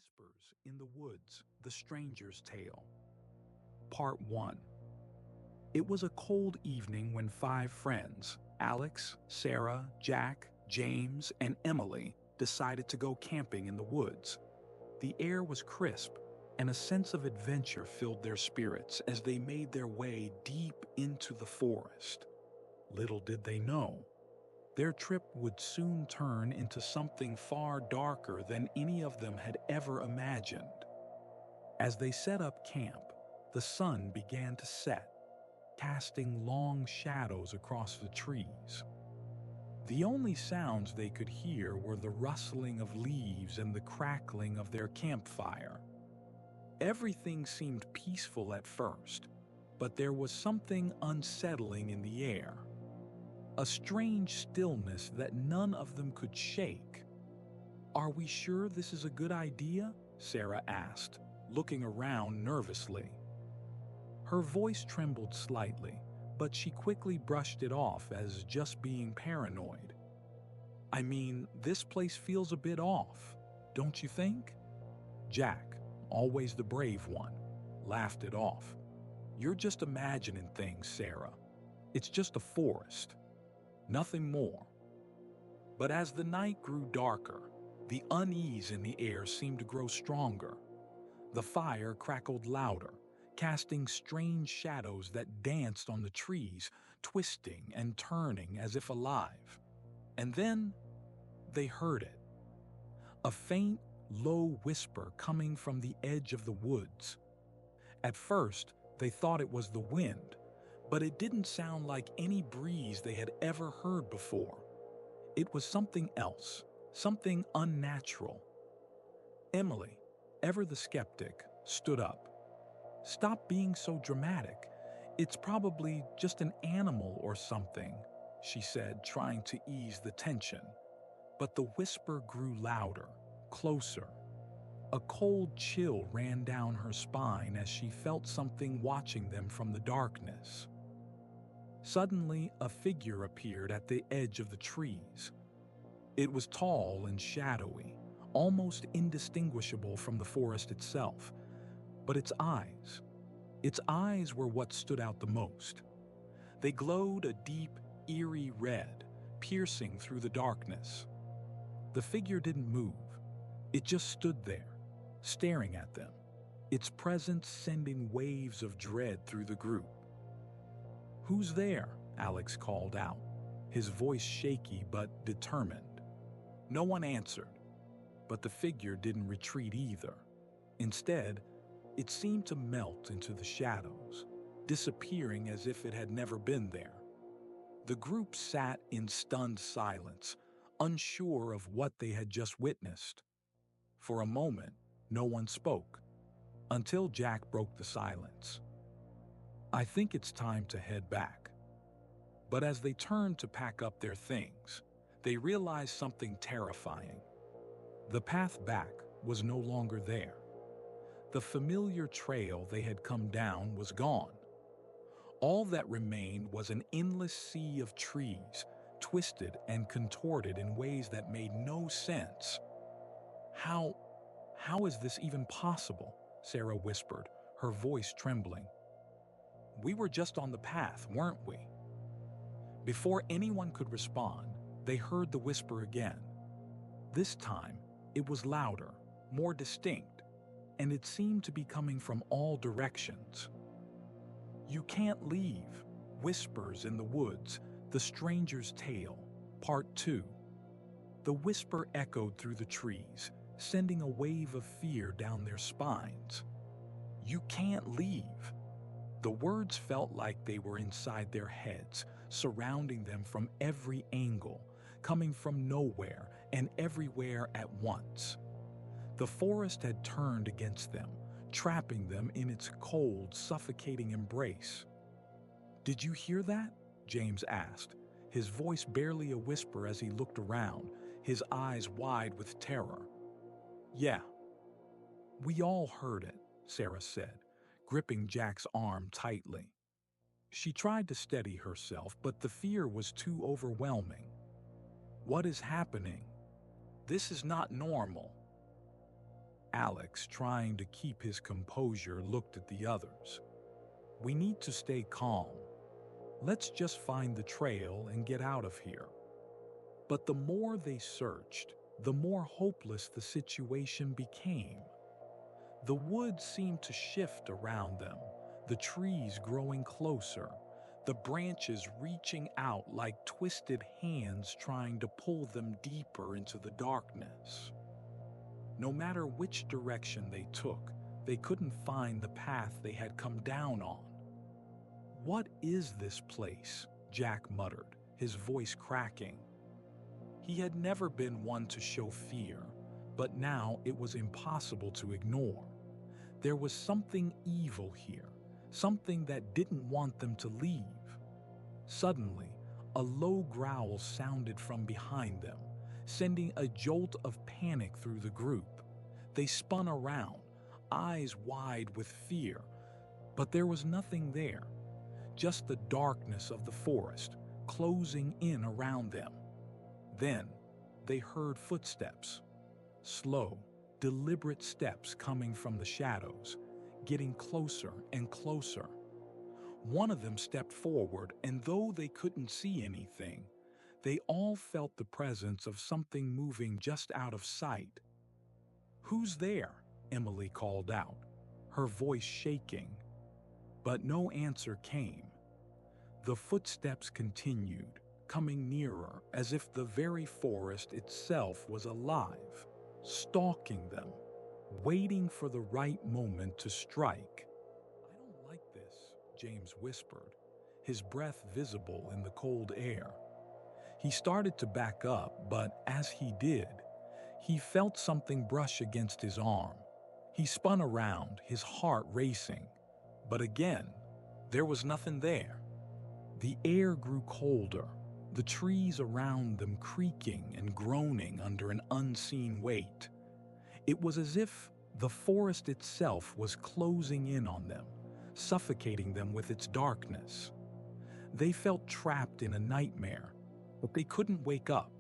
Whispers in the Woods, The Stranger's Tale. Part 1. It was a cold evening when 5 friends, Alex, Sarah, Jack, James, and Emily, decided to go camping in the woods. The air was crisp, and a sense of adventure filled their spirits as they made their way deep into the forest. Little did they know, their trip would soon turn into something far darker than any of them had ever imagined. As they set up camp, the sun began to set, casting long shadows across the trees. The only sounds they could hear were the rustling of leaves and the crackling of their campfire. Everything seemed peaceful at first, but there was something unsettling in the air. A strange stillness that none of them could shake. "Are we sure this is a good idea?" Sarah asked, looking around nervously. Her voice trembled slightly, but she quickly brushed it off as just being paranoid. "I mean, this place feels a bit off, don't you think?" Jack, always the brave one, laughed it off. "You're just imagining things, Sarah. It's just a forest. Nothing more." But as the night grew darker, the unease in the air seemed to grow stronger. The fire crackled louder, casting strange shadows that danced on the trees, twisting and turning as if alive. And then they heard it. A faint, low whisper coming from the edge of the woods. At first, they thought it was the wind, but it didn't sound like any breeze they had ever heard before. It was something else, something unnatural. Emily, ever the skeptic, stood up. "Stop being so dramatic. It's probably just an animal or something," she said, trying to ease the tension. But the whisper grew louder, closer. A cold chill ran down her spine as she felt something watching them from the darkness. Suddenly, a figure appeared at the edge of the trees. It was tall and shadowy, almost indistinguishable from the forest itself. But its eyes were what stood out the most. They glowed a deep, eerie red, piercing through the darkness. The figure didn't move. It just stood there, staring at them, its presence sending waves of dread through the group. "Who's there?" Alex called out, his voice shaky but determined. No one answered, but the figure didn't retreat either. Instead, it seemed to melt into the shadows, disappearing as if it had never been there. The group sat in stunned silence, unsure of what they had just witnessed. For a moment, no one spoke, until Jack broke the silence. "I think it's time to head back." But as they turned to pack up their things, they realized something terrifying. The path back was no longer there. The familiar trail they had come down was gone. All that remained was an endless sea of trees, twisted and contorted in ways that made no sense. How is this even possible?" Sarah whispered, her voice trembling. "We were just on the path, weren't we?" Before anyone could respond, they heard the whisper again. This time, it was louder, more distinct, and it seemed to be coming from all directions. "You can't leave." Whispers in the Woods, The Stranger's Tale, Part 2. The whisper echoed through the trees, sending a wave of fear down their spines. "You can't leave." The words felt like they were inside their heads, surrounding them from every angle, coming from nowhere and everywhere at once. The forest had turned against them, trapping them in its cold, suffocating embrace. "Did you hear that?" James asked, his voice barely a whisper as he looked around, his eyes wide with terror. "Yeah, we all heard it," Sarah said, gripping Jack's arm tightly. She tried to steady herself, but the fear was too overwhelming. "What is happening? This is not normal." Alex, trying to keep his composure, looked at the others. "We need to stay calm. Let's just find the trail and get out of here." But the more they searched, the more hopeless the situation became. The woods seemed to shift around them, the trees growing closer, the branches reaching out like twisted hands trying to pull them deeper into the darkness. No matter which direction they took, they couldn't find the path they had come down on. "What is this place?" Jack muttered, his voice cracking. He had never been one to show fear, but now it was impossible to ignore. There was something evil here, something that didn't want them to leave. Suddenly, a low growl sounded from behind them, sending a jolt of panic through the group. They spun around, eyes wide with fear, but there was nothing there, just the darkness of the forest closing in around them. Then they heard footsteps, slow, deliberate steps coming from the shadows, getting closer and closer. One of them stepped forward, and though they couldn't see anything, they all felt the presence of something moving just out of sight. "Who's there?" Emily called out, her voice shaking. But no answer came. The footsteps continued, coming nearer as if the very forest itself was alive, stalking them, waiting for the right moment to strike. "I don't like this," James whispered, his breath visible in the cold air. He started to back up, but as he did, he felt something brush against his arm. He spun around, his heart racing. But again, there was nothing there. The air grew colder, the trees around them creaking and groaning under an unseen weight. It was as if the forest itself was closing in on them, suffocating them with its darkness. They felt trapped in a nightmare, but they couldn't wake up.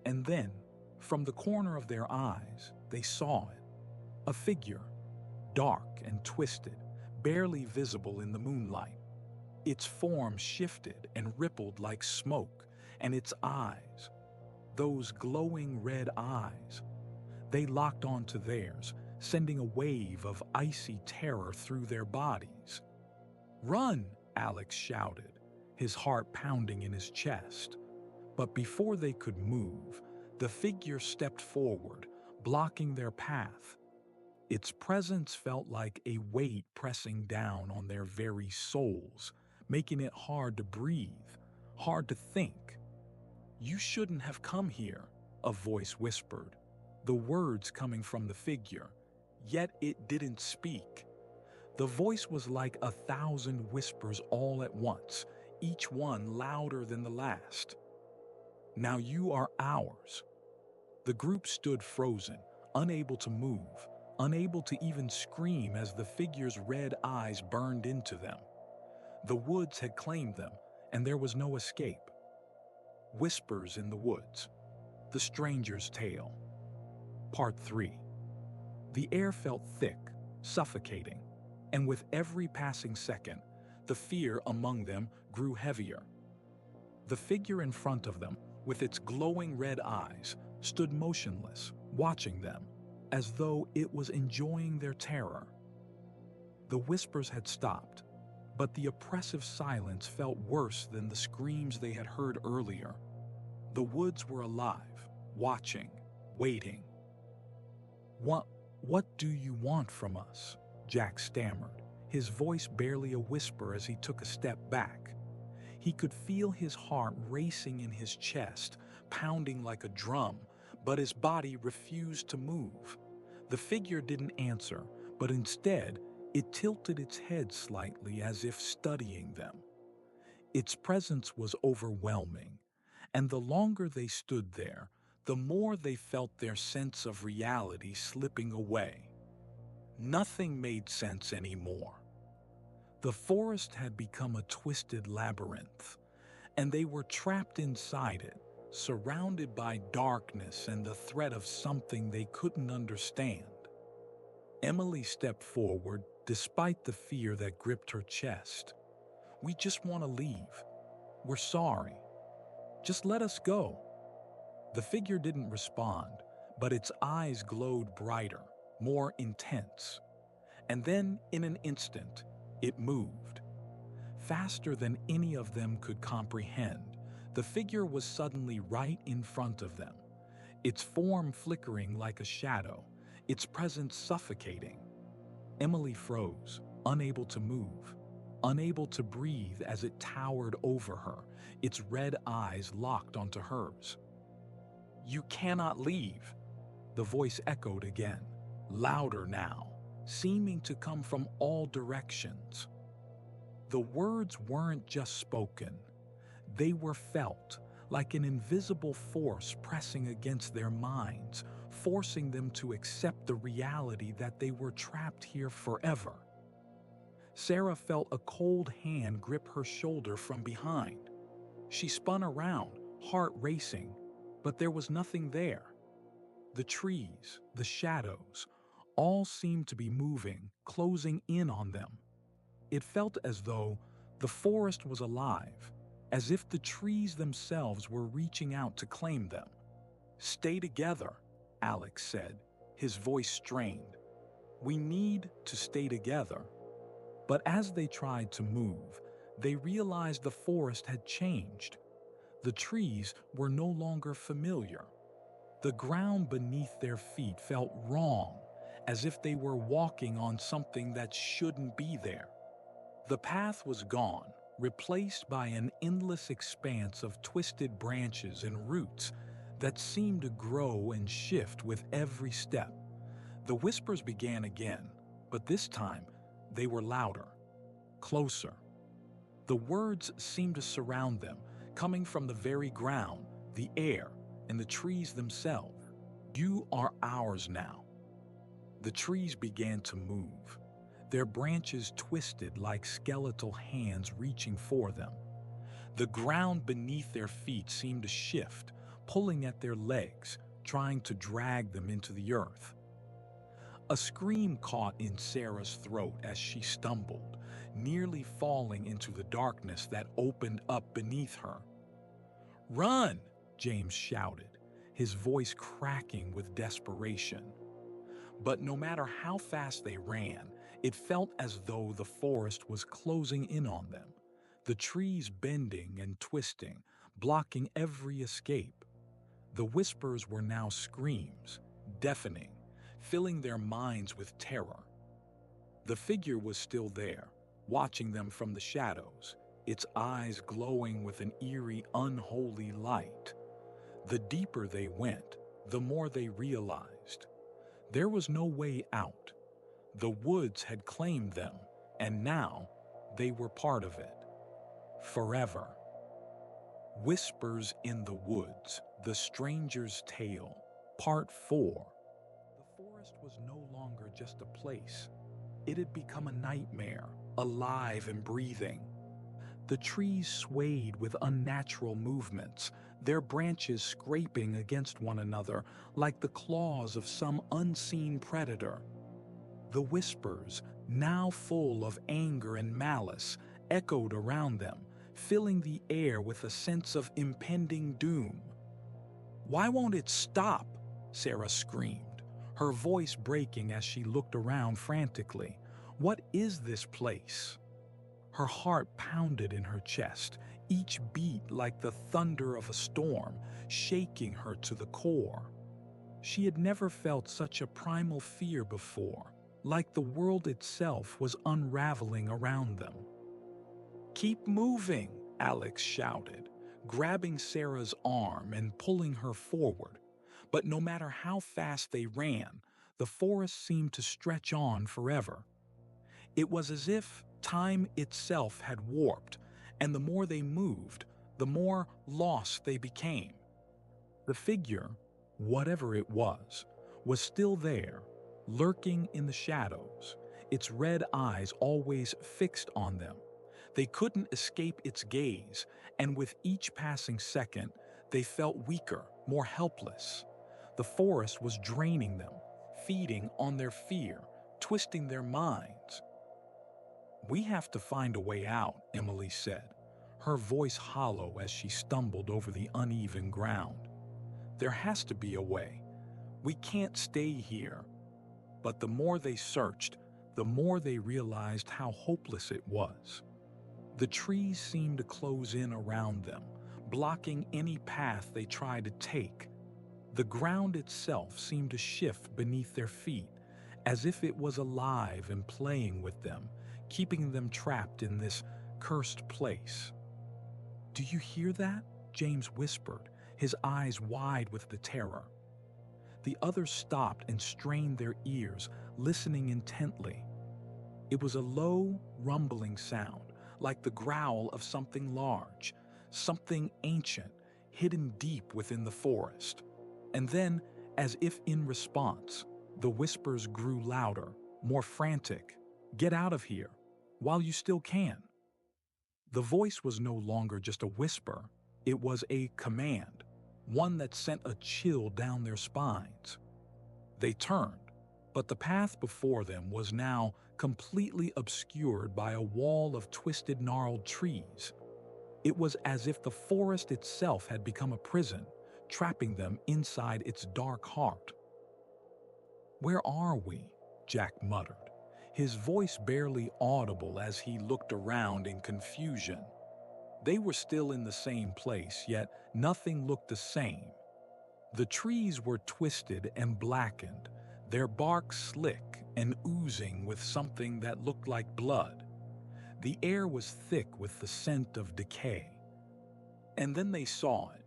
And then, from the corner of their eyes, they saw it. A figure, dark and twisted, barely visible in the moonlight. Its form shifted and rippled like smoke, and its eyes, those glowing red eyes, they locked onto theirs, sending a wave of icy terror through their bodies. "Run!" Alex shouted, his heart pounding in his chest. But before they could move, the figure stepped forward, blocking their path. Its presence felt like a weight pressing down on their very souls, making it hard to breathe, hard to think. "You shouldn't have come here," a voice whispered, the words coming from the figure, yet it didn't speak. The voice was like 1,000 whispers all at once, each one louder than the last. "Now you are ours." The group stood frozen, unable to move, unable to even scream as the figure's red eyes burned into them. The woods had claimed them, and there was no escape. Whispers in the Woods. The Stranger's Tale. Part 3. The air felt thick, suffocating, and with every passing second, the fear among them grew heavier. The figure in front of them, with its glowing red eyes, stood motionless, watching them, as though it was enjoying their terror. The whispers had stopped, but the oppressive silence felt worse than the screams they had heard earlier. The woods were alive, watching, waiting. What do you want from us?" Jack stammered, his voice barely a whisper as he took a step back. He could feel his heart racing in his chest, pounding like a drum, but his body refused to move. The figure didn't answer, but instead, it tilted its head slightly as if studying them. Its presence was overwhelming, and the longer they stood there, the more they felt their sense of reality slipping away. Nothing made sense anymore. The forest had become a twisted labyrinth, and they were trapped inside it, surrounded by darkness and the threat of something they couldn't understand. Emily stepped forward despite the fear that gripped her chest. "We just want to leave. We're sorry. Just let us go." The figure didn't respond, but its eyes glowed brighter, more intense. And then, in an instant, it moved. Faster than any of them could comprehend, the figure was suddenly right in front of them, its form flickering like a shadow, its presence suffocating. Emily froze, unable to move, unable to breathe as it towered over her, its red eyes locked onto hers. "You cannot leave," the voice echoed again, louder now, seeming to come from all directions. The words weren't just spoken, they were felt, like an invisible force pressing against their minds, forcing them to accept the reality that they were trapped here forever. Sarah felt a cold hand grip her shoulder from behind. She spun around, heart racing, but there was nothing there. The trees, the shadows, all seemed to be moving, closing in on them. It felt as though the forest was alive, as if the trees themselves were reaching out to claim them. "Stay together," Alex said, his voice strained. "We need to stay together." But as they tried to move, they realized the forest had changed. The trees were no longer familiar. The ground beneath their feet felt wrong, as if they were walking on something that shouldn't be there. The path was gone, replaced by an endless expanse of twisted branches and roots that seemed to grow and shift with every step. The whispers began again, but this time they were louder, closer. The words seemed to surround them, coming from the very ground, the air, and the trees themselves. "You are ours now." The trees began to move, their branches twisted like skeletal hands reaching for them. The ground beneath their feet seemed to shift, pulling at their legs, trying to drag them into the earth. A scream caught in Sarah's throat as she stumbled, nearly falling into the darkness that opened up beneath her. "Run!" James shouted, his voice cracking with desperation. But no matter how fast they ran, it felt as though the forest was closing in on them, the trees bending and twisting, blocking every escape. The whispers were now screams, deafening, filling their minds with terror. The figure was still there, watching them from the shadows, its eyes glowing with an eerie, unholy light. The deeper they went, the more they realized there was no way out. The woods had claimed them, and now they were part of it. Forever. Whispers in the Woods, The Stranger's Tale, Part 4. The forest was no longer just a place. It had become a nightmare, alive and breathing. The trees swayed with unnatural movements, their branches scraping against one another like the claws of some unseen predator. The whispers, now full of anger and malice, echoed around them, filling the air with a sense of impending doom. "Why won't it stop?" Sarah screamed, her voice breaking as she looked around frantically. "What is this place?" Her heart pounded in her chest, each beat like the thunder of a storm, shaking her to the core. She had never felt such a primal fear before, like the world itself was unraveling around them. "Keep moving," Alex shouted, grabbing Sarah's arm and pulling her forward. But no matter how fast they ran, the forest seemed to stretch on forever. It was as if time itself had warped, and the more they moved, the more lost they became. The figure, whatever it was still there, lurking in the shadows, its red eyes always fixed on them. They couldn't escape its gaze, and with each passing second, they felt weaker, more helpless. The forest was draining them, feeding on their fear, twisting their minds. "We have to find a way out," Emily said, her voice hollow as she stumbled over the uneven ground. "There has to be a way. We can't stay here." But the more they searched, the more they realized how hopeless it was. The trees seemed to close in around them, blocking any path they tried to take. The ground itself seemed to shift beneath their feet, as if it was alive and playing with them, keeping them trapped in this cursed place. "Do you hear that?" James whispered, his eyes wide with the terror. The others stopped and strained their ears, listening intently. It was a low, rumbling sound, like the growl of something large, something ancient, hidden deep within the forest. And then, as if in response, the whispers grew louder, more frantic. "Get out of here, while you still can." The voice was no longer just a whisper, it was a command, one that sent a chill down their spines. They turned, but the path before them was now completely obscured by a wall of twisted, gnarled trees. It was as if the forest itself had become a prison, trapping them inside its dark heart. "Where are we?" Jack muttered, his voice barely audible as he looked around in confusion. They were still in the same place, yet nothing looked the same. The trees were twisted and blackened, their bark slick and oozing with something that looked like blood. The air was thick with the scent of decay. And then they saw it.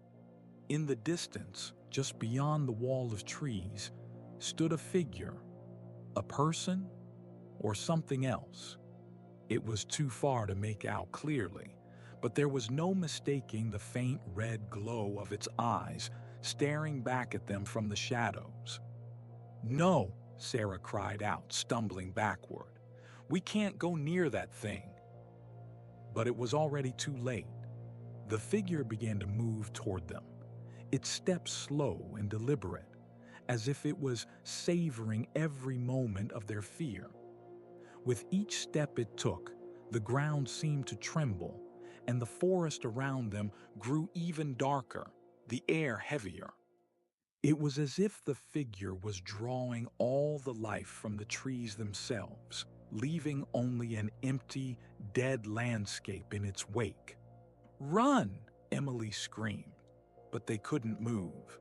In the distance, just beyond the wall of trees, stood a figure, a person, or something else. It was too far to make out clearly, but there was no mistaking the faint red glow of its eyes staring back at them from the shadows. "No," Sarah cried out, stumbling backward. "We can't go near that thing." But it was already too late. The figure began to move toward them, its steps slow and deliberate, as if it was savoring every moment of their fear. With each step it took, the ground seemed to tremble, and the forest around them grew even darker, the air heavier. It was as if the figure was drawing all the life from the trees themselves, leaving only an empty, dead landscape in its wake. "Run!" Emily screamed, but they couldn't move.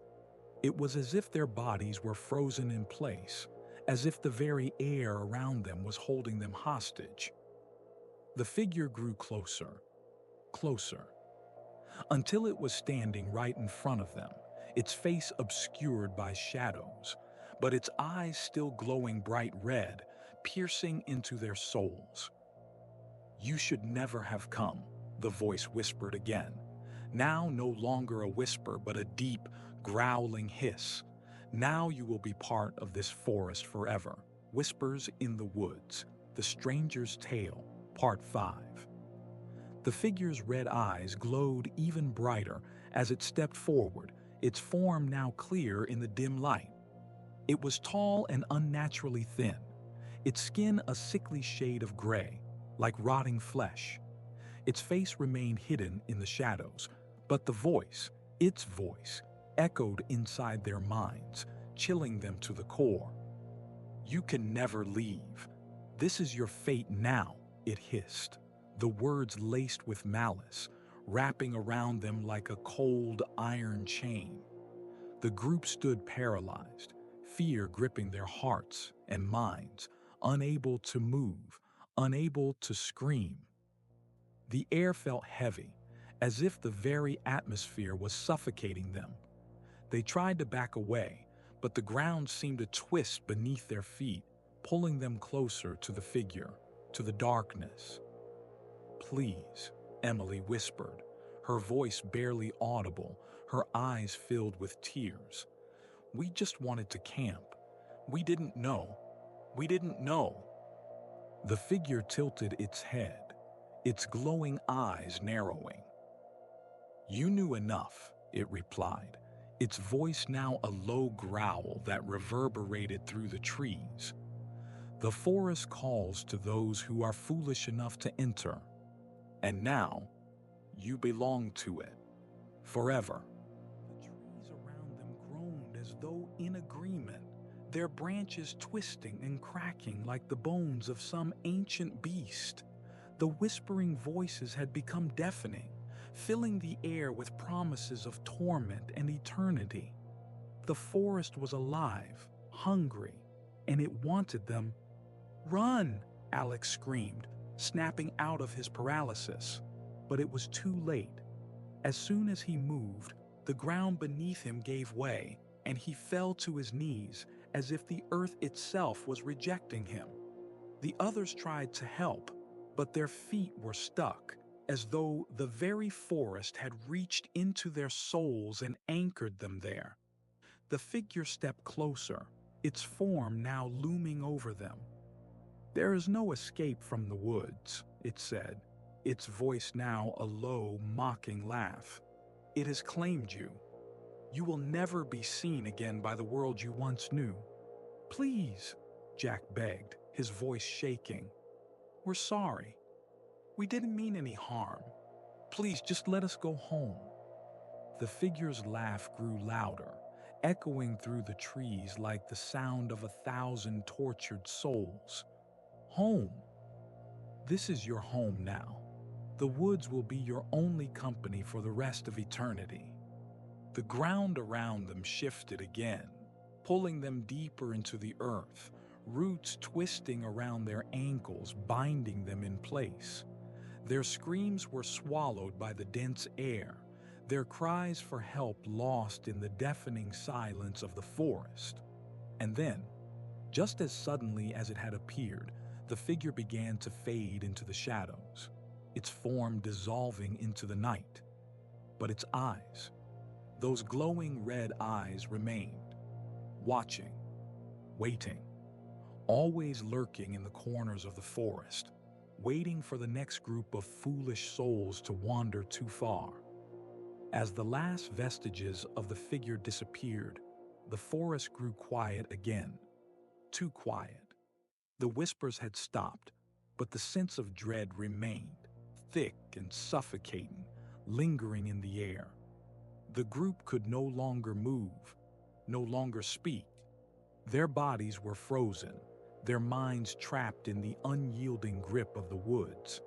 It was as if their bodies were frozen in place, as if the very air around them was holding them hostage. The figure grew closer, closer, until it was standing right in front of them, its face obscured by shadows, but its eyes still glowing bright red, piercing into their souls. "You should never have come," the voice whispered again, now no longer a whisper but a deep, growling hiss. "Now you will be part of this forest forever." Whispers in the Woods, The Stranger's Tale, Part 5. The figure's red eyes glowed even brighter as it stepped forward, its form now clear in the dim light. It was tall and unnaturally thin, its skin a sickly shade of gray, like rotting flesh. Its face remained hidden in the shadows, but the voice, its voice, echoed inside their minds, chilling them to the core. "You can never leave. This is your fate now," it hissed, the words laced with malice, wrapping around them like a cold iron chain. The group stood paralyzed, fear gripping their hearts and minds, unable to move, unable to scream. The air felt heavy, as if the very atmosphere was suffocating them. They tried to back away, but the ground seemed to twist beneath their feet, pulling them closer to the figure, to the darkness. "Please," Emily whispered, her voice barely audible, her eyes filled with tears. "We just wanted to camp. We didn't know. We didn't know." The figure tilted its head, its glowing eyes narrowing. "You knew enough," it replied, its voice now a low growl that reverberated through the trees. The forest calls to those who are foolish enough to enter, and now you belong to it forever. The trees around them groaned as though in agreement, their branches twisting and cracking like the bones of some ancient beast. The whispering voices had become deafening, filling the air with promises of torment and eternity. The forest was alive, hungry, and it wanted them. "Run!" Alex screamed, snapping out of his paralysis. But it was too late. As soon as he moved, the ground beneath him gave way, and he fell to his knees as if the earth itself was rejecting him. The others tried to help, but their feet were stuck, as though the very forest had reached into their souls and anchored them there. The figure stepped closer, its form now looming over them. "There is no escape from the woods," it said, its voice now a low, mocking laugh. "It has claimed you. You will never be seen again by the world you once knew." "Please," Jack begged, his voice shaking. "We're sorry. We didn't mean any harm. Please just let us go home." The figure's laugh grew louder, echoing through the trees like the sound of 1,000 tortured souls. "Home. This is your home now. The woods will be your only company for the rest of eternity." The ground around them shifted again, pulling them deeper into the earth, roots twisting around their ankles, binding them in place. Their screams were swallowed by the dense air, their cries for help lost in the deafening silence of the forest. And then, just as suddenly as it had appeared, the figure began to fade into the shadows, its form dissolving into the night. But its eyes, those glowing red eyes, remained, watching, waiting, always lurking in the corners of the forest, waiting for the next group of foolish souls to wander too far. As the last vestiges of the figure disappeared, the forest grew quiet again, too quiet. The whispers had stopped, but the sense of dread remained, thick and suffocating, lingering in the air. The group could no longer move, no longer speak. Their bodies were frozen, their minds trapped in the unyielding grip of the woods.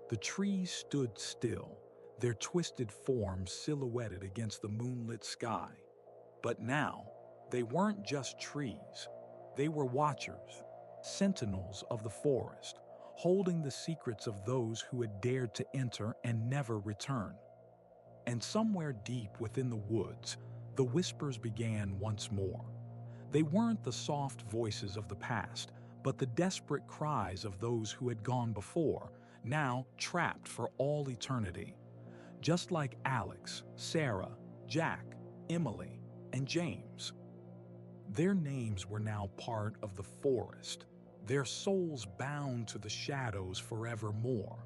The trees stood still, their twisted forms silhouetted against the moonlit sky. But now, they weren't just trees. They were watchers, sentinels of the forest, holding the secrets of those who had dared to enter and never return. And somewhere deep within the woods, the whispers began once more. They weren't the soft voices of the past, but the desperate cries of those who had gone before, now trapped for all eternity. Just like Alex, Sarah, Jack, Emily, and James. Their names were now part of the forest, their souls bound to the shadows forevermore.